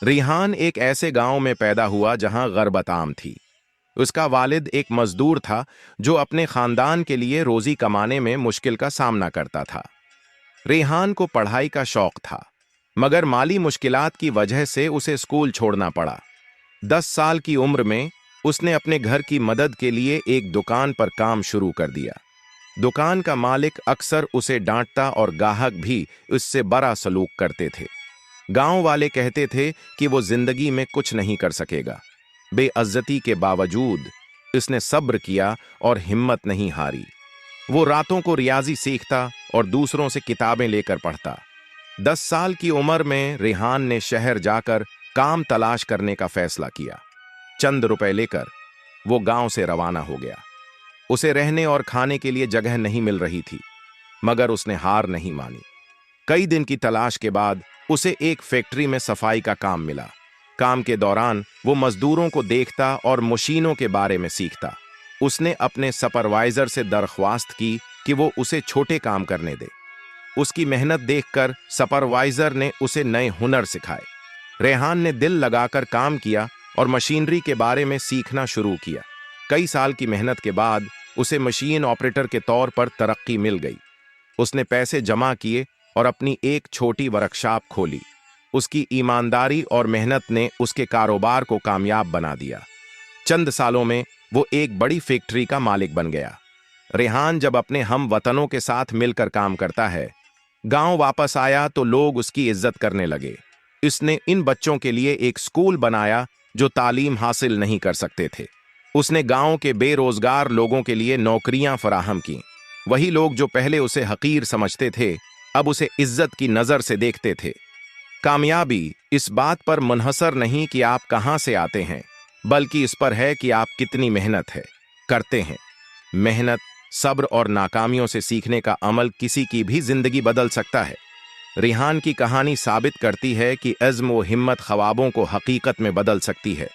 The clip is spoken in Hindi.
रिहान एक ऐसे गांव में पैदा हुआ जहां गर्बत आम थी। उसका वालिद एक मजदूर था जो अपने खानदान के लिए रोजी कमाने में मुश्किल का सामना करता था। रेहान को पढ़ाई का शौक था, मगर माली मुश्किलात की वजह से उसे स्कूल छोड़ना पड़ा। 10 साल की उम्र में उसने अपने घर की मदद के लिए एक दुकान पर काम शुरू कर दिया। दुकान का मालिक अक्सर उसे डांटता और ग्राहक भी उससे बड़ा सलूक करते थे। गांव वाले कहते थे कि वो जिंदगी में कुछ नहीं कर सकेगा। बेइज्जती के बावजूद उसने सब्र किया और हिम्मत नहीं हारी। वो रातों को रियाजी सीखता और दूसरों से किताबें लेकर पढ़ता। 10 साल की उम्र में रेहान ने शहर जाकर काम तलाश करने का फैसला किया। चंद रुपए लेकर वो गांव से रवाना हो गया। उसे रहने और खाने के लिए जगह नहीं मिल रही थी, मगर उसने हार नहीं मानी। कई दिन की तलाश के बाद उसे एक फैक्ट्री में सफाई का काम मिला। काम के दौरान वो मजदूरों को देखता और मशीनों के बारे में सीखता। उसने अपने सुपरवाइजर से दरख्वास्त की कि वो उसे छोटे काम करने दे। उसकी मेहनत देखकर सुपरवाइजर ने उसे नए हुनर सिखाए। रेहान ने दिल लगाकर काम किया और मशीनरी के बारे में सीखना शुरू किया। कई साल की मेहनत के बाद उसे मशीन ऑपरेटर के तौर पर तरक्की मिल गई। उसने पैसे जमा किए और अपनी एक छोटी वर्कशॉप खोली। उसकी ईमानदारी और मेहनत ने उसके कारोबार को कामयाब बना दिया। चंद सालों में वो एक बड़ी फैक्ट्री का मालिक बन गया। रेहान जब अपने हम वतनों के साथ मिलकर काम करता है, गांव वापस आया तो लोग उसकी इज्जत करने लगे। उसने इन बच्चों के लिए एक स्कूल बनाया जो तालीम हासिल नहीं कर सकते थे। उसने गांव के बेरोजगार लोगों के लिए नौकरियां फराहम की। वही लोग जो पहले उसे हकीर समझते थे, अब उसे इज्जत की नजर से देखते थे। कामयाबी इस बात पर मुनहसर नहीं कि आप कहां से आते हैं, बल्कि इस पर है कि आप कितनी मेहनत करते हैं। मेहनत, सब्र और नाकामियों से सीखने का अमल किसी की भी जिंदगी बदल सकता है। रेहान की कहानी साबित करती है कि अज़्म व हिम्मत ख्वाबों को हकीकत में बदल सकती है।